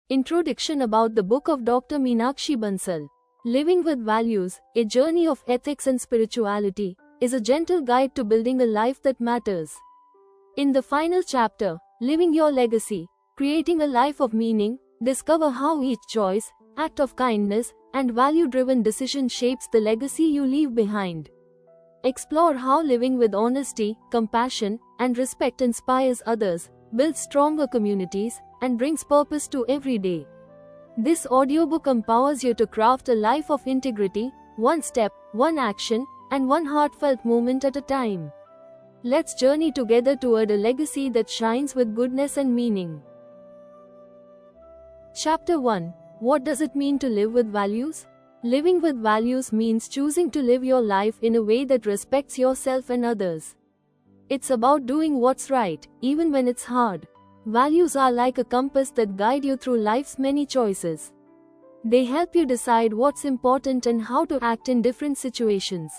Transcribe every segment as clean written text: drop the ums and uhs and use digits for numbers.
Introduction about the book of Dr. Meenakshi Bansal. Living with Values, A Journey of Ethics and Spirituality, is a gentle guide to building a life that matters. In the final chapter, Living Your Legacy, Creating a Life of Meaning, discover how each choice, act of kindness, and value-driven decision shapes the legacy you leave behind. Explore how living with honesty, compassion, and respect inspires others, builds stronger communities, and brings purpose to every day. This audiobook empowers you to craft a life of integrity, one step, one action, and one heartfelt moment at a time. Let's journey together toward a legacy that shines with goodness and meaning. Chapter 1. What does it mean to live with values? Living with values means choosing to live your life in a way that respects yourself and others. It's about doing what's right, even when it's hard. Values are like a compass that guide you through life's many choices. They help you decide what's important and how to act in different situations.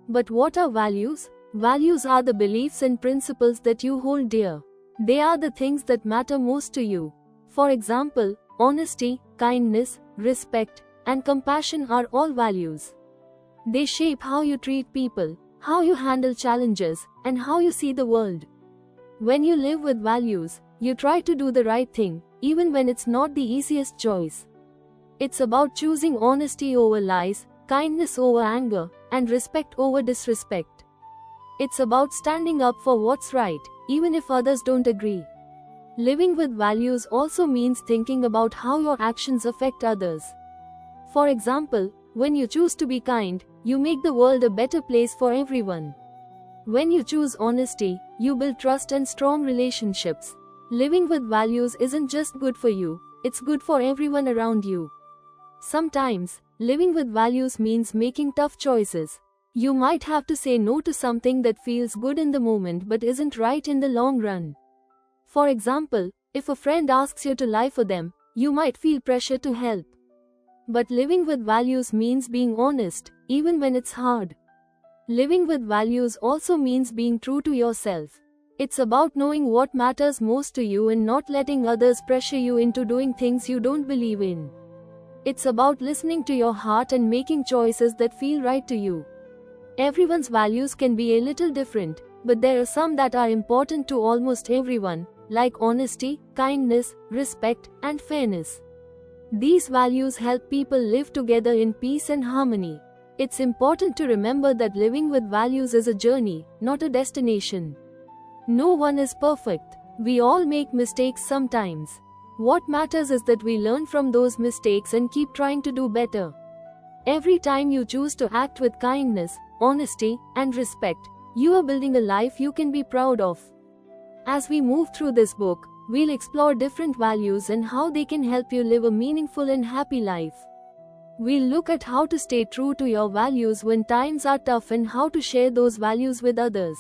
But what are values? Values are the beliefs and principles that you hold dear. They are the things that matter most to you. For example, honesty, kindness, respect, and compassion are all values. They shape how you treat people, how you handle challenges, and how you see the world. When you live with values, you try to do the right thing, even when it's not the easiest choice. It's about choosing honesty over lies, kindness over anger, and respect over disrespect. It's about standing up for what's right, even if others don't agree. Living with values also means thinking about how your actions affect others. For example, when you choose to be kind, you make the world a better place for everyone. When you choose honesty, you build trust and strong relationships. Living with values isn't just good for you, it's good for everyone around you. Sometimes, living with values means making tough choices. You might have to say no to something that feels good in the moment but isn't right in the long run. For example, if a friend asks you to lie for them, you might feel pressure to help. But living with values means being honest, even when it's hard. Living with values also means being true to yourself. It's about knowing what matters most to you and not letting others pressure you into doing things you don't believe in. It's about listening to your heart and making choices that feel right to you. Everyone's values can be a little different, but there are some that are important to almost everyone, like honesty, kindness, respect, and fairness. These values help people live together in peace and harmony. It's important to remember that living with values is a journey, not a destination. No one is perfect. We all make mistakes sometimes. What matters is that we learn from those mistakes and keep trying to do better. Every time you choose to act with kindness, honesty, and respect, you are building a life you can be proud of. As we move through this book, we'll explore different values and how they can help you live a meaningful and happy life. We'll look at how to stay true to your values when times are tough and how to share those values with others.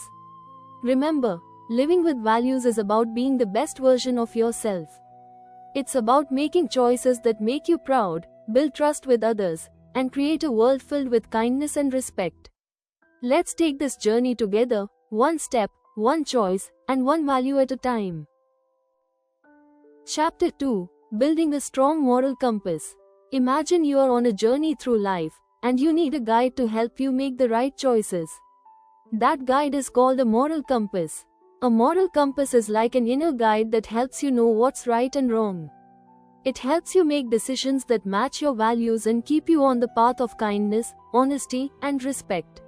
Remember, living with values is about being the best version of yourself. It's about making choices that make you proud, build trust with others, and create a world filled with kindness and respect. Let's take this journey together, one step, one choice, and one value at a time. Chapter 2. Building a Strong Moral Compass. Imagine you are on a journey through life, and you need a guide to help you make the right choices. That guide is called a moral compass. A moral compass is like an inner guide that helps you know what's right and wrong. It helps you make decisions that match your values and keep you on the path of kindness, honesty, and respect.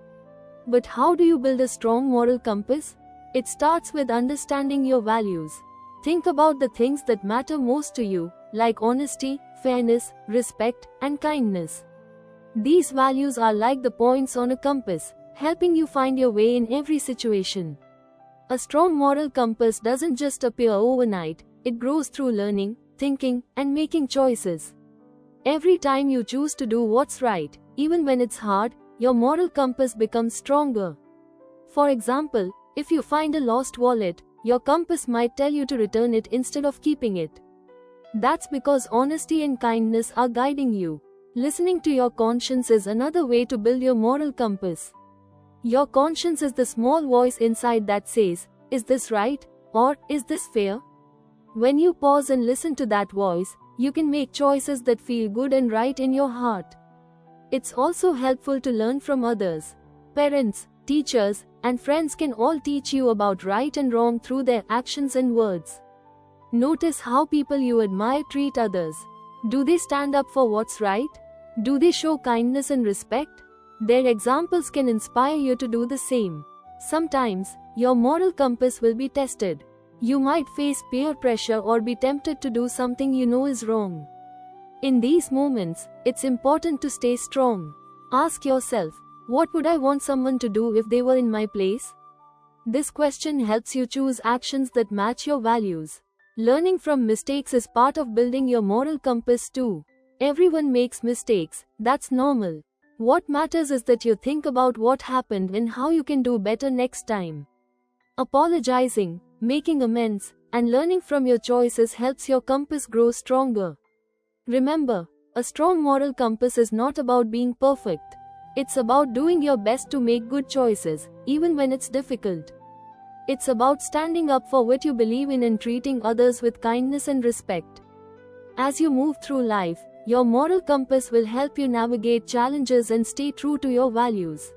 But how do you build a strong moral compass? It starts with understanding your values. Think about the things that matter most to you, like honesty, fairness, respect, and kindness. These values are like the points on a compass, helping you find your way in every situation. A strong moral compass doesn't just appear overnight, it grows through learning, thinking, and making choices. Every time you choose to do what's right, even when it's hard, your moral compass becomes stronger. For example, if you find a lost wallet, your compass might tell you to return it instead of keeping it. That's because honesty and kindness are guiding you. Listening to your conscience is another way to build your moral compass. Your conscience is the small voice inside that says, "Is this right?" or "Is this fair?" When you pause and listen to that voice, You can make choices that feel good and right in your heart. It's also helpful to learn from others. Parents, teachers, and friends can all teach you about right and wrong through their actions and words. Notice how people you admire treat others. Do they stand up for what's right? Do they show kindness and respect? Their examples can inspire you to do the same. Sometimes, your moral compass will be tested. You might face peer pressure or be tempted to do something you know is wrong. In these moments, it's important to stay strong. Ask yourself, what would I want someone to do if they were in my place? This question helps you choose actions that match your values. Learning from mistakes is part of building your moral compass too. Everyone makes mistakes, that's normal. What matters is that you think about what happened and how you can do better next time. Apologizing, making amends, and learning from your choices helps your compass grow stronger. Remember, a strong moral compass is not about being perfect. It's about doing your best to make good choices, even when it's difficult. It's about standing up for what you believe in and treating others with kindness and respect. As you move through life, your moral compass will help you navigate challenges and stay true to your values.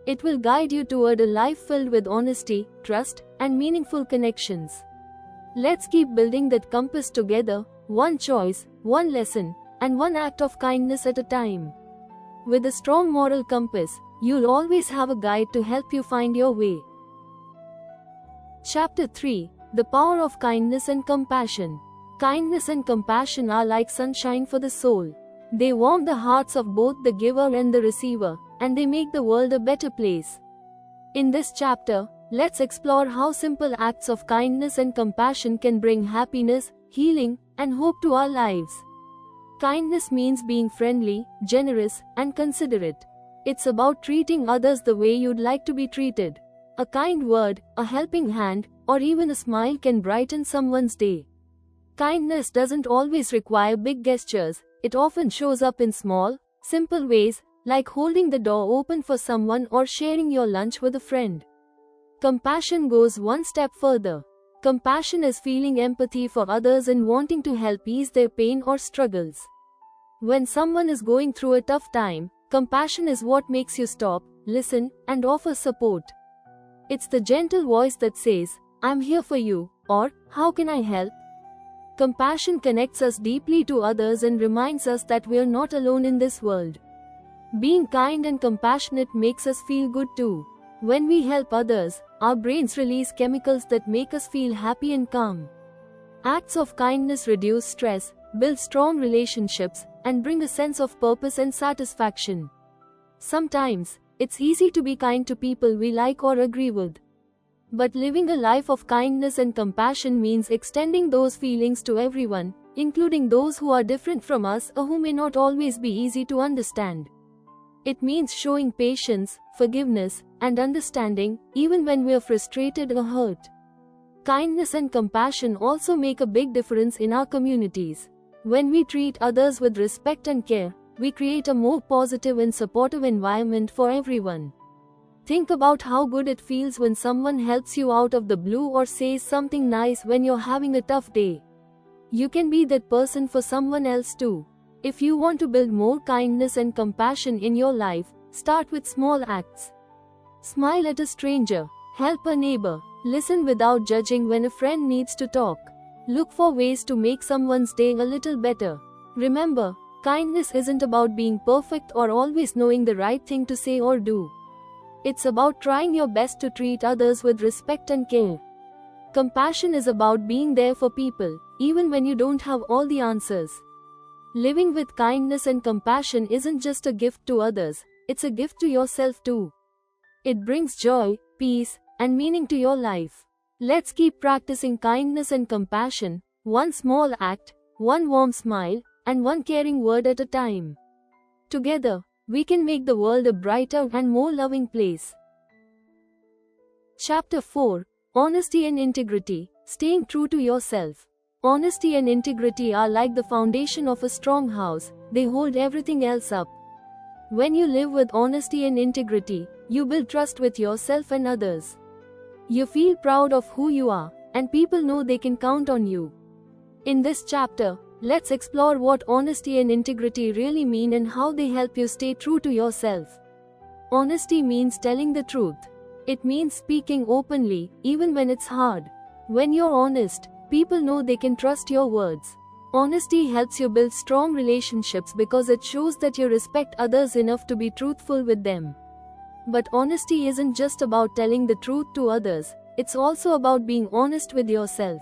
It will guide you toward a life filled with honesty, trust, and meaningful connections. Let's keep building that compass together, one choice, one lesson, and one act of kindness at a time. With a strong moral compass, you'll always have a guide to help you find your way. Chapter 3: The Power of Kindness and Compassion. Kindness and compassion are like sunshine for the soul. They warm the hearts of both the giver and the receiver, and they make the world a better place. In this chapter, let's explore how simple acts of kindness and compassion can bring happiness, healing, and hope to our lives. Kindness means being friendly, generous, and considerate. It's about treating others the way you'd like to be treated. A kind word, a helping hand, or even a smile can brighten someone's day. Kindness doesn't always require big gestures. It often shows up in small, simple ways, like holding the door open for someone or sharing your lunch with a friend. Compassion goes one step further. Compassion is feeling empathy for others and wanting to help ease their pain or struggles. When someone is going through a tough time, compassion is what makes you stop, listen, and offer support. It's the gentle voice that says, "I'm here for you," or "How can I help?" Compassion connects us deeply to others and reminds us that we're not alone in this world. Being kind and compassionate makes us feel good too. When we help others, our brains release chemicals that make us feel happy and calm. Acts of kindness reduce stress, build strong relationships, and bring a sense of purpose and satisfaction. Sometimes, it's easy to be kind to people we like or agree with. But living a life of kindness and compassion means extending those feelings to everyone, including those who are different from us or who may not always be easy to understand. It means showing patience, forgiveness, and understanding, even when we are frustrated or hurt. Kindness and compassion also make a big difference in our communities. When we treat others with respect and care, we create a more positive and supportive environment for everyone. Think about how good it feels when someone helps you out of the blue or says something nice when you're having a tough day. You can be that person for someone else too. If you want to build more kindness and compassion in your life, start with small acts. Smile at a stranger, help a neighbor, listen without judging when a friend needs to talk. Look for ways to make someone's day a little better. Remember, kindness isn't about being perfect or always knowing the right thing to say or do. It's about trying your best to treat others with respect and care. Compassion is about being there for people, even when you don't have all the answers. Living with kindness and compassion isn't just a gift to others, it's a gift to yourself too. It brings joy, peace, and meaning to your life. Let's keep practicing kindness and compassion, one small act, one warm smile, and one caring word at a time. Together, we can make the world a brighter and more loving place. Chapter 4: Honesty and Integrity, Staying True to Yourself. Honesty and integrity are like the foundation of a strong house, they hold everything else up. When you live with honesty and integrity, you build trust with yourself and others. You feel proud of who you are, and people know they can count on you. In this chapter, Let's explore what honesty and integrity really mean and how they help you stay true to yourself. Honesty means telling the truth. It means speaking openly, even when it's hard. When you're honest, people know they can trust your words. Honesty helps you build strong relationships because it shows that you respect others enough to be truthful with them. But honesty isn't just about telling the truth to others, it's also about being honest with yourself.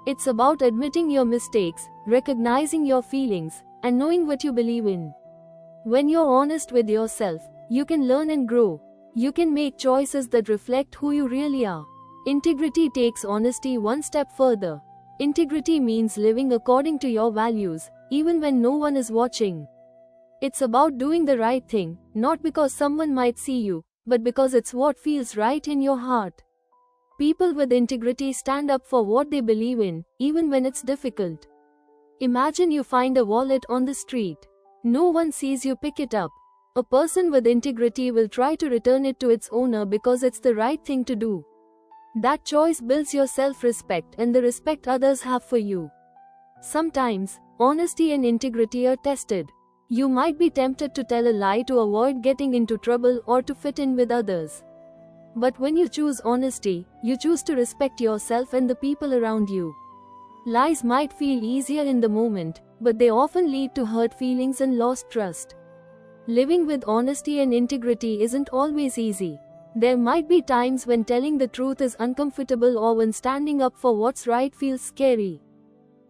It's about admitting your mistakes, recognizing your feelings, and knowing what you believe in. When you're honest with yourself, you can learn and grow. You can make choices that reflect who you really are. Integrity takes honesty one step further. Integrity means living according to your values, even when no one is watching. It's about doing the right thing, not because someone might see you, but because it's what feels right in your heart. People with integrity stand up for what they believe in, even when it's difficult. Imagine you find a wallet on the street. No one sees you pick it up. A person with integrity will try to return it to its owner because it's the right thing to do. That choice builds your self-respect and the respect others have for you. Sometimes, honesty and integrity are tested. You might be tempted to tell a lie to avoid getting into trouble or to fit in with others. But when you choose honesty, you choose to respect yourself and the people around you. Lies might feel easier in the moment, but they often lead to hurt feelings and lost trust. Living with honesty and integrity isn't always easy. There might be times when telling the truth is uncomfortable or when standing up for what's right feels scary.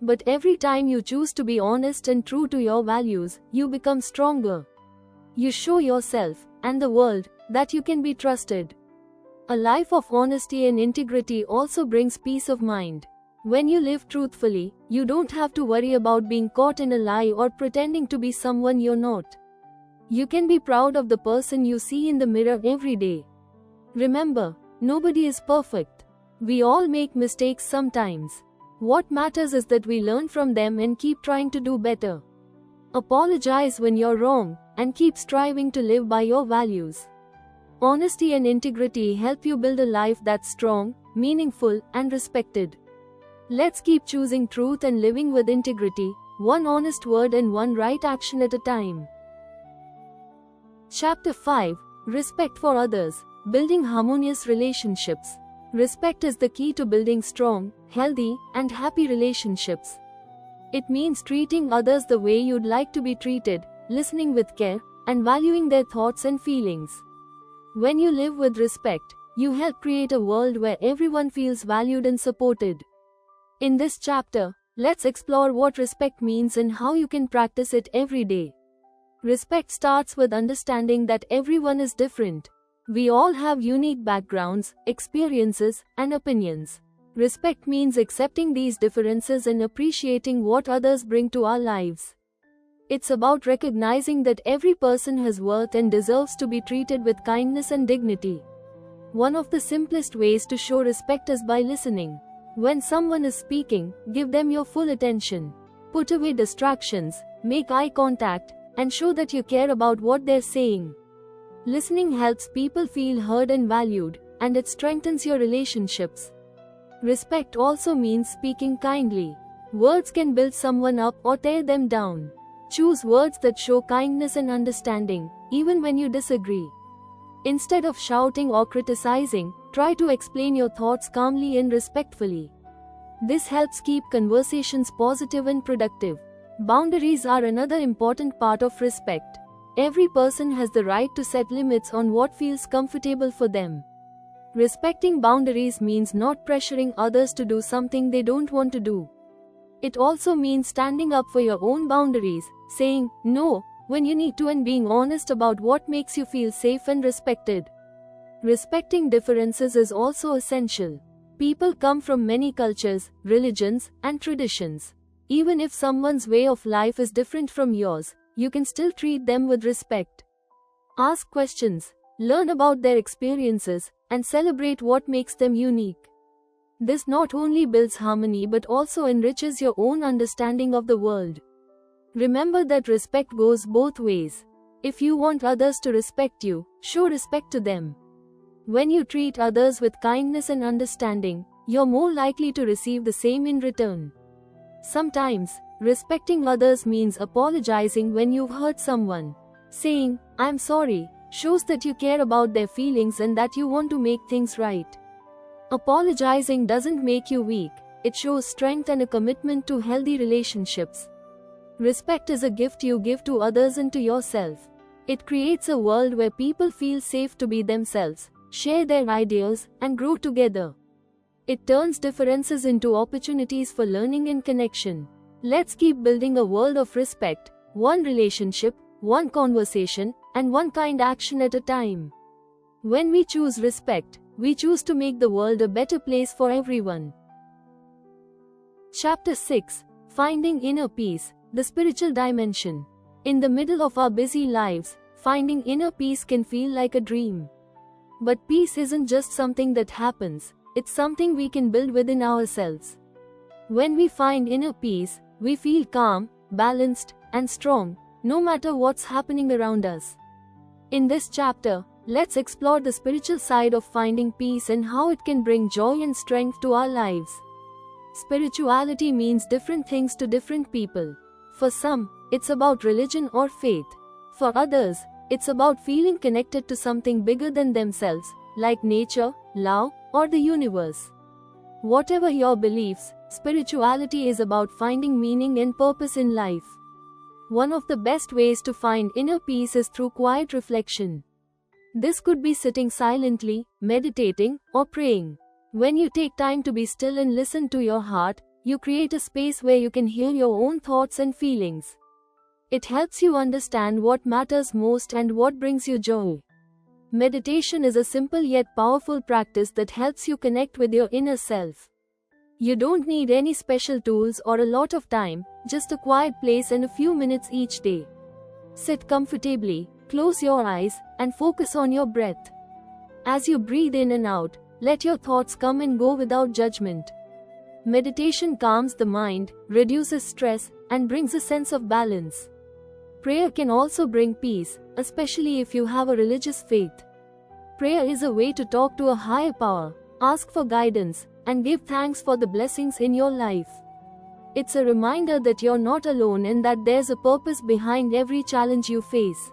But every time you choose to be honest and true to your values, you become stronger. You show yourself, and the world, that you can be trusted. A life of honesty and integrity also brings peace of mind. When you live truthfully, you don't have to worry about being caught in a lie or pretending to be someone you're not. You can be proud of the person you see in the mirror every day. Remember, nobody is perfect. We all make mistakes sometimes. What matters is that we learn from them and keep trying to do better. Apologize when you're wrong, and keep striving to live by your values. Honesty and integrity help you build a life that's strong, meaningful, and respected. Let's keep choosing truth and living with integrity, one honest word and one right action at a time. Chapter 5: Respect for Others. Building harmonious relationships. Respect is the key to building strong, healthy, and happy relationships. It means treating others the way you'd like to be treated, listening with care, and valuing their thoughts and feelings. When you live with respect, you help create a world where everyone feels valued and supported. In this chapter, let's explore what respect means and how you can practice it every day. Respect starts with understanding that everyone is different. We all have unique backgrounds, experiences, and opinions. Respect means accepting these differences and appreciating what others bring to our lives. It's about recognizing that every person has worth and deserves to be treated with kindness and dignity. One of the simplest ways to show respect is by listening. When someone is speaking, give them your full attention. Put away distractions, make eye contact, and show that you care about what they're saying. Listening helps people feel heard and valued, and it strengthens your relationships. Respect also means speaking kindly. Words can build someone up or tear them down. Choose words that show kindness and understanding, even when you disagree. Instead of shouting or criticizing, try to explain your thoughts calmly and respectfully. This helps keep conversations positive and productive. Boundaries are another important part of respect. Every person has the right to set limits on what feels comfortable for them. Respecting boundaries means not pressuring others to do something they don't want to do. It also means standing up for your own boundaries, saying no when you need to, and being honest about what makes you feel safe and respected. Respecting differences is also essential. People come from many cultures, religions, and traditions. Even if someone's way of life is different from yours, you can still treat them with respect. Ask questions, learn about their experiences, and celebrate what makes them unique. This not only builds harmony but also enriches your own understanding of the world. Remember that respect goes both ways. If you want others to respect you, show respect to them. When you treat others with kindness and understanding, you're more likely to receive the same in return. Sometimes, Respecting others means apologizing when you've hurt someone. Saying, "I'm sorry," shows that you care about their feelings and that you want to make things right. Apologizing doesn't make you weak, it shows strength and a commitment to healthy relationships. Respect is a gift you give to others and to yourself. It creates a world where people feel safe to be themselves, share their ideas, and grow together. It turns differences into opportunities for learning and connection. Let's keep building a world of respect, one relationship, one conversation, and one kind action at a time. When we choose respect, we choose to make the world a better place for everyone. Chapter 6: Finding Inner Peace, the Spiritual Dimension. In the middle of our busy lives, finding inner peace can feel like a dream. But peace isn't just something that happens, it's something we can build within ourselves. When we find inner peace, we feel calm, balanced, and strong, no matter what's happening around us. In this chapter, let's explore the spiritual side of finding peace and how it can bring joy and strength to our lives. Spirituality means different things to different people. For some, it's about religion or faith. For others, it's about feeling connected to something bigger than themselves, like nature, love, or the universe. Whatever your beliefs, spirituality is about finding meaning and purpose in life. One of the best ways to find inner peace is through quiet reflection. This could be sitting silently, meditating, or praying. When you take time to be still and listen to your heart, you create a space where you can hear your own thoughts and feelings. It helps you understand what matters most and what brings you joy. Meditation is a simple yet powerful practice that helps you connect with your inner self. You don't need any special tools or a lot of time, just a quiet place and a few minutes each day. Sit comfortably, close your eyes, and focus on your breath. As you breathe in and out, let your thoughts come and go without judgment. Meditation calms the mind, reduces stress, and brings a sense of balance. Prayer can also bring peace, especially if you have a religious faith. Prayer is a way to talk to a higher power, ask for guidance, and give thanks for the blessings in your life. It's a reminder that you're not alone and that there's a purpose behind every challenge you face.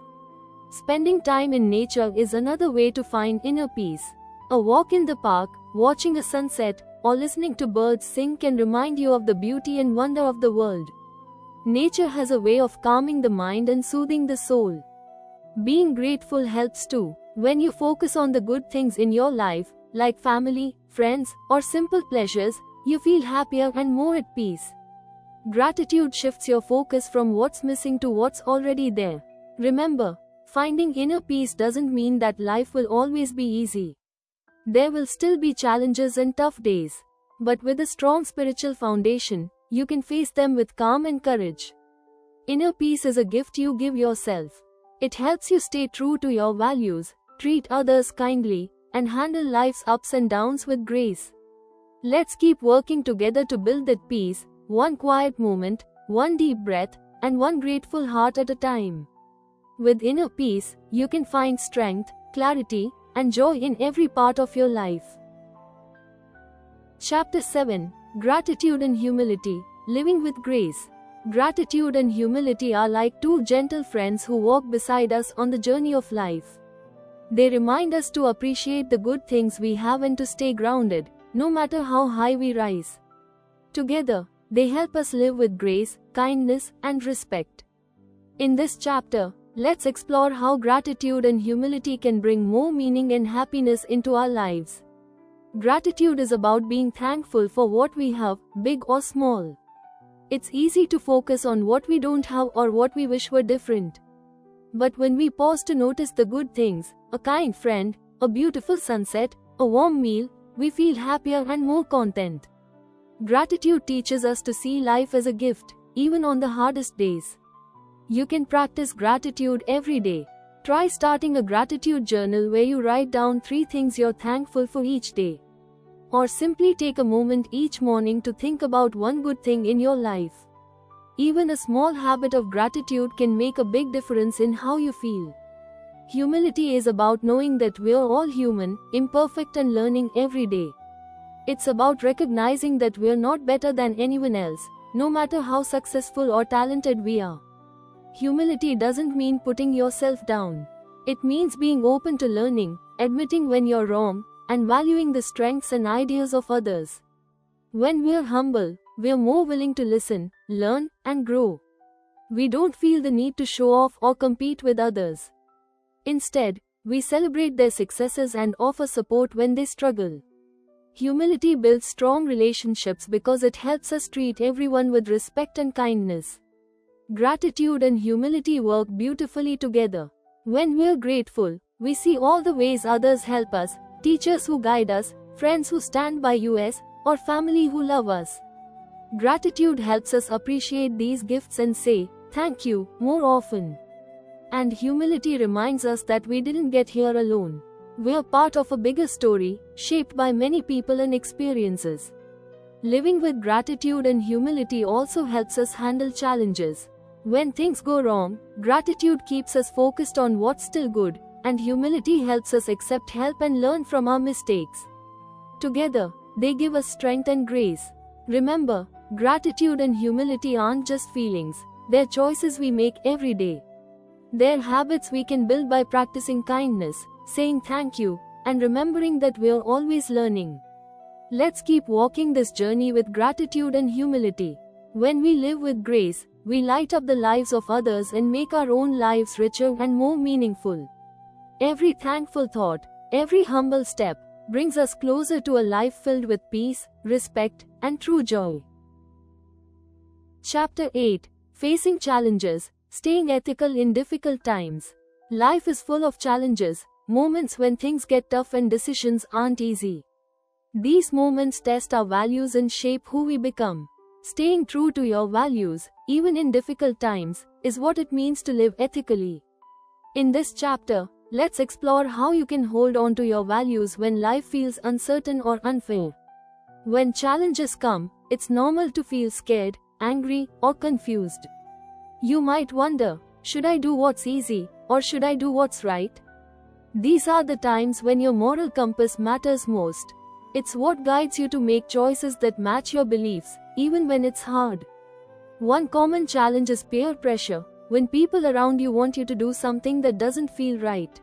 Spending time in nature is another way to find inner peace. A walk in the park, watching a sunset, or listening to birds sing can remind you of the beauty and wonder of the world. Nature has a way of calming the mind and soothing the soul. Being grateful helps too. When you focus on the good things in your life, like family, friends, or simple pleasures, you feel happier and more at peace. Gratitude shifts your focus from what's missing to what's already there. Remember, finding inner peace doesn't mean that life will always be easy. There will still be challenges and tough days. But with a strong spiritual foundation, you can face them with calm and courage. Inner peace is a gift you give yourself. It helps you stay true to your values, treat others kindly, and handle life's ups and downs with grace. Let's keep working together to build that peace, one quiet moment, one deep breath, and one grateful heart at a time. With inner peace, you can find strength, clarity, and joy in every part of your life. Chapter 7: Gratitude and Humility, Living with Grace. Gratitude and humility are like two gentle friends who walk beside us on the journey of life. They remind us to appreciate the good things we have and to stay grounded, no matter how high we rise. Together, they help us live with grace, kindness, and respect. In this chapter, let's explore how gratitude and humility can bring more meaning and happiness into our lives. Gratitude is about being thankful for what we have, big or small. It's easy to focus on what we don't have or what we wish were different. But when we pause to notice the good things, a kind friend, a beautiful sunset, a warm meal, we feel happier and more content. Gratitude teaches us to see life as a gift, even on the hardest days. You can practice gratitude every day. Try starting a gratitude journal where you write down 3 things you're thankful for each day. Or simply take a moment each morning to think about one good thing in your life. Even a small habit of gratitude can make a big difference in how you feel. Humility is about knowing that we're all human, imperfect, and learning every day. It's about recognizing that we're not better than anyone else, no matter how successful or talented we are. Humility doesn't mean putting yourself down. It means being open to learning, admitting when you're wrong, and valuing the strengths and ideas of others. When we're humble, we're more willing to listen, learn, and grow. We don't feel the need to show off or compete with others. Instead, we celebrate their successes and offer support when they struggle. Humility builds strong relationships because it helps us treat everyone with respect and kindness. Gratitude and humility work beautifully together. When we're grateful, we see all the ways others help us, teachers who guide us, friends who stand by us, or family who love us. Gratitude helps us appreciate these gifts and say, "Thank you," more often. And humility reminds us that we didn't get here alone. We're part of a bigger story, shaped by many people and experiences. Living with gratitude and humility also helps us handle challenges. When things go wrong, gratitude keeps us focused on what's still good, and humility helps us accept help and learn from our mistakes. Together, they give us strength and grace. Remember, gratitude and humility aren't just feelings, they're choices we make every day. They're habits we can build by practicing kindness, saying thank you, and remembering that we're always learning. Let's keep walking this journey with gratitude and humility. When we live with grace, we light up the lives of others and make our own lives richer and more meaningful. Every thankful thought, every humble step, brings us closer to a life filled with peace, respect, and true joy. Chapter 8: Facing Challenges, Staying Ethical in Difficult Times. Life is full of challenges, moments when things get tough and decisions aren't easy. These moments test our values and shape who we become. Staying true to your values, even in difficult times, is what it means to live ethically. In this chapter, let's explore how you can hold on to your values when life feels uncertain or unfair. When challenges come, it's normal to feel scared, angry, or confused. You might wonder, should I do what's easy, or should I do what's right? These are the times when your moral compass matters most. It's what guides you to make choices that match your beliefs, even when it's hard. One common challenge is peer pressure, when people around you want you to do something that doesn't feel right.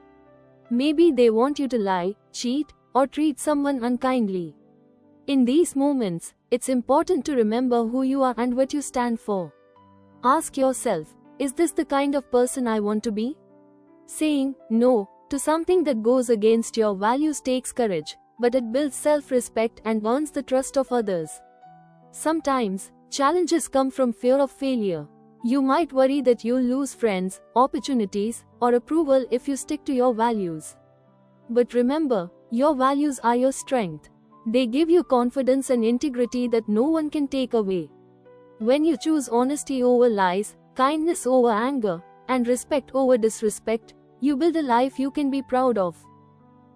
Maybe they want you to lie, cheat, or treat someone unkindly. In these moments, it's important to remember who you are and what you stand for. Ask yourself, is this the kind of person I want to be? Saying no to something that goes against your values takes courage, but it builds self-respect and earns the trust of others. Sometimes, challenges come from fear of failure. You might worry that you'll lose friends, opportunities, or approval if you stick to your values. But remember, your values are your strength. They give you confidence and integrity that no one can take away. When you choose honesty over lies, kindness over anger, and respect over disrespect, you build a life you can be proud of.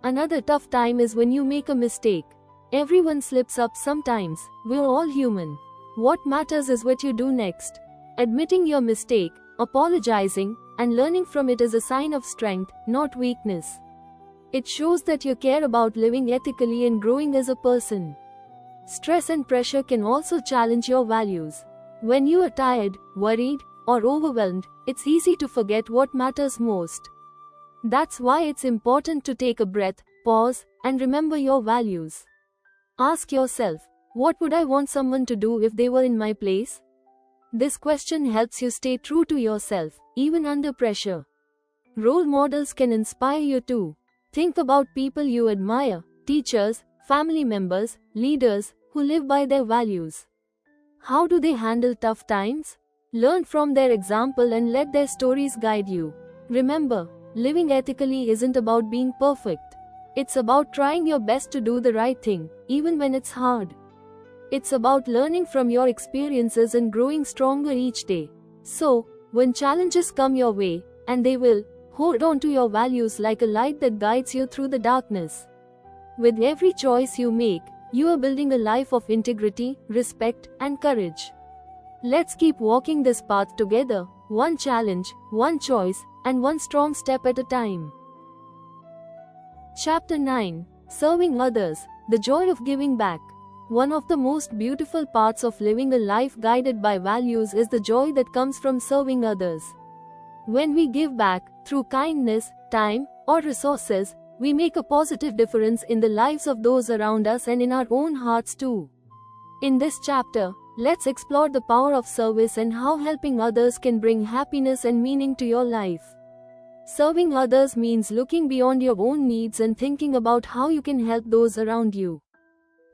Another tough time is when you make a mistake. Everyone slips up sometimes, we're all human. What matters is what you do next. Admitting your mistake, apologizing, and learning from it is a sign of strength, not weakness. It shows that you care about living ethically and growing as a person. Stress and pressure can also challenge your values. When you are tired, worried, or overwhelmed, it's easy to forget what matters most. That's why it's important to take a breath, pause, and remember your values. Ask yourself, what would I want someone to do if they were in my place? This question helps you stay true to yourself, even under pressure. Role models can inspire you too. Think about people you admire, teachers, family members, leaders, who live by their values. How do they handle tough times? Learn from their example and let their stories guide you. Remember, living ethically isn't about being perfect. It's about trying your best to do the right thing, even when it's hard. It's about learning from your experiences and growing stronger each day. So, when challenges come your way, and they will, hold on to your values like a light that guides you through the darkness. With every choice you make, you are building a life of integrity, respect, and courage. Let's keep walking this path together, one challenge, one choice, and one strong step at a time. Chapter 9: Serving Others, the Joy of Giving Back. One of the most beautiful parts of living a life guided by values is the joy that comes from serving others. When we give back, through kindness, time, or resources, we make a positive difference in the lives of those around us and in our own hearts too. In this chapter, let's explore the power of service and how helping others can bring happiness and meaning to your life. Serving others means looking beyond your own needs and thinking about how you can help those around you.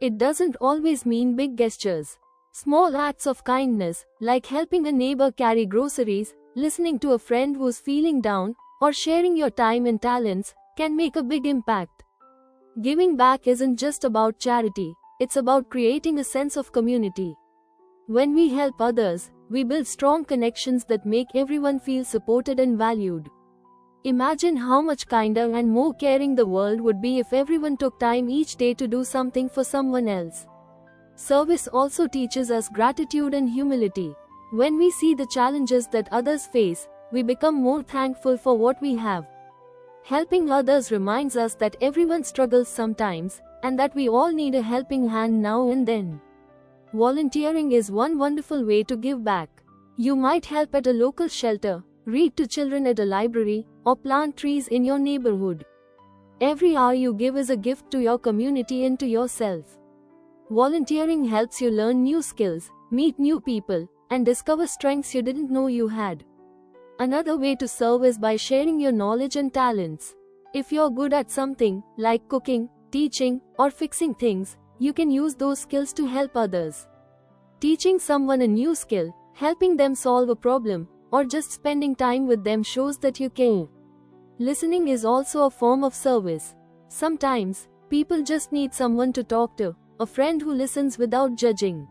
It doesn't always mean big gestures. Small acts of kindness, like helping a neighbor carry groceries, listening to a friend who's feeling down, or sharing your time and talents, can make a big impact. Giving back isn't just about charity, it's about creating a sense of community. When we help others, we build strong connections that make everyone feel supported and valued. Imagine how much kinder and more caring the world would be if everyone took time each day to do something for someone else. Service also teaches us gratitude and humility. When we see the challenges that others face, we become more thankful for what we have. Helping others reminds us that everyone struggles sometimes, and that we all need a helping hand now and then. Volunteering is one wonderful way to give back. You might help at a local shelter, read to children at a library, or plant trees in your neighborhood. Every hour you give is a gift to your community and to yourself. Volunteering helps you learn new skills, meet new people, and discover strengths you didn't know you had. Another way to serve is by sharing your knowledge and talents. If you're good at something, like cooking, teaching, or fixing things, you can use those skills to help others. Teaching someone a new skill, helping them solve a problem, or just spending time with them shows that you care. Listening is also a form of service. Sometimes, people just need someone to talk to, a friend who listens without judging.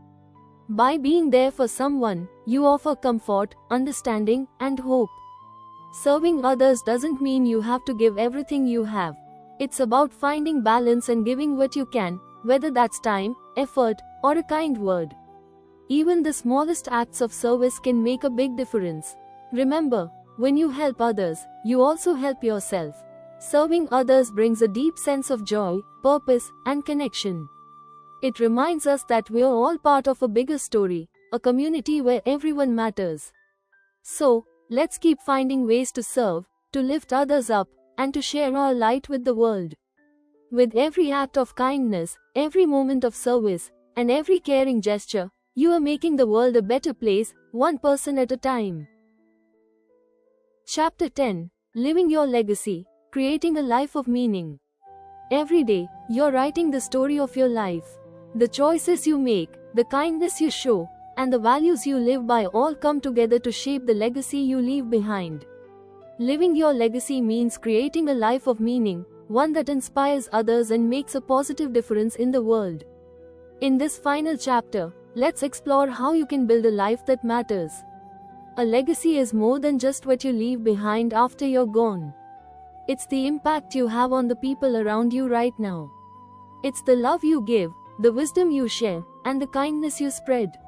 By being there for someone, you offer comfort, understanding, and hope. Serving others doesn't mean you have to give everything you have. It's about finding balance and giving what you can, whether that's time, effort, or a kind word. Even the smallest acts of service can make a big difference. Remember, when you help others, you also help yourself. Serving others brings a deep sense of joy, purpose, and connection. It reminds us that we are all part of a bigger story, a community where everyone matters. So, let's keep finding ways to serve, to lift others up, and to share our light with the world. With every act of kindness, every moment of service, and every caring gesture, you are making the world a better place, one person at a time. Chapter 10. Living Your Legacy, Creating a Life of Meaning. Every day, you're writing the story of your life. The choices you make, the kindness you show, and the values you live by all come together to shape the legacy you leave behind. Living your legacy means creating a life of meaning, one that inspires others and makes a positive difference in the world. In this final chapter, let's explore how you can build a life that matters. A legacy is more than just what you leave behind after you're gone. It's the impact you have on the people around you right now. It's the love you give, the wisdom you share, and the kindness you spread.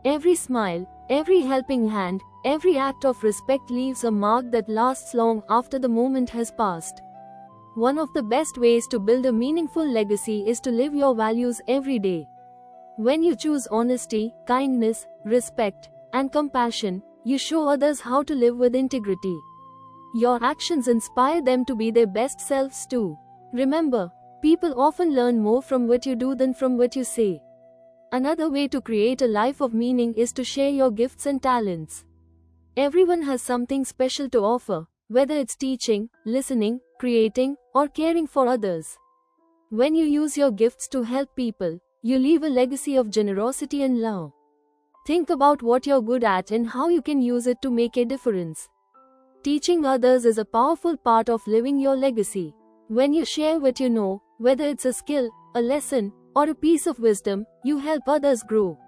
Every smile, every helping hand, every act of respect leaves a mark that lasts long after the moment has passed. One of the best ways to build a meaningful legacy is to live your values every day. When you choose honesty, kindness, respect, and compassion, you show others how to live with integrity. Your actions inspire them to be their best selves too. Remember, people often learn more from what you do than from what you say. Another way to create a life of meaning is to share your gifts and talents. Everyone has something special to offer, whether it's teaching, listening, creating, or caring for others. When you use your gifts to help people, you leave a legacy of generosity and love. Think about what you're good at and how you can use it to make a difference. Teaching others is a powerful part of living your legacy. When you share what you know, whether it's a skill, a lesson, or a piece of wisdom, you help others grow.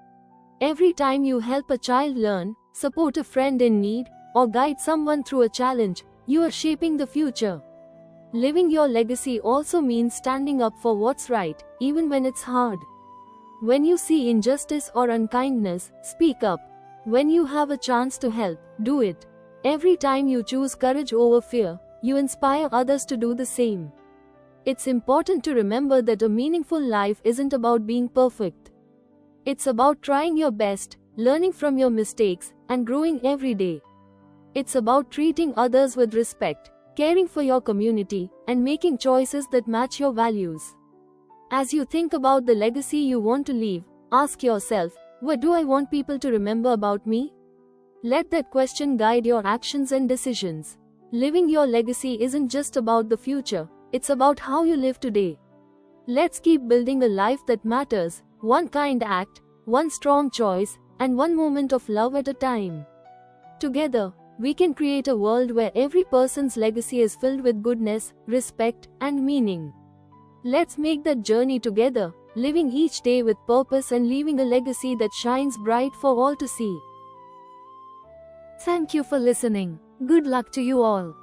Every time you help a child learn, support a friend in need, or guide someone through a challenge, you are shaping the future. Living your legacy also means standing up for what's right, even when it's hard. When you see injustice or unkindness, speak up. When you have a chance to help, do it. Every time you choose courage over fear, you inspire others to do the same. It's important to remember that a meaningful life isn't about being perfect. It's about trying your best, learning from your mistakes, and growing every day. It's about treating others with respect, caring for your community, and making choices that match your values. As you think about the legacy you want to leave, ask yourself, what do I want people to remember about me? Let that question guide your actions and decisions. Living your legacy isn't just about the future, it's about how you live today. Let's keep building a life that matters, one kind act, one strong choice, and one moment of love at a time. Together, we can create a world where every person's legacy is filled with goodness, respect, and meaning. Let's make that journey together, living each day with purpose and leaving a legacy that shines bright for all to see. Thank you for listening. Good luck to you all.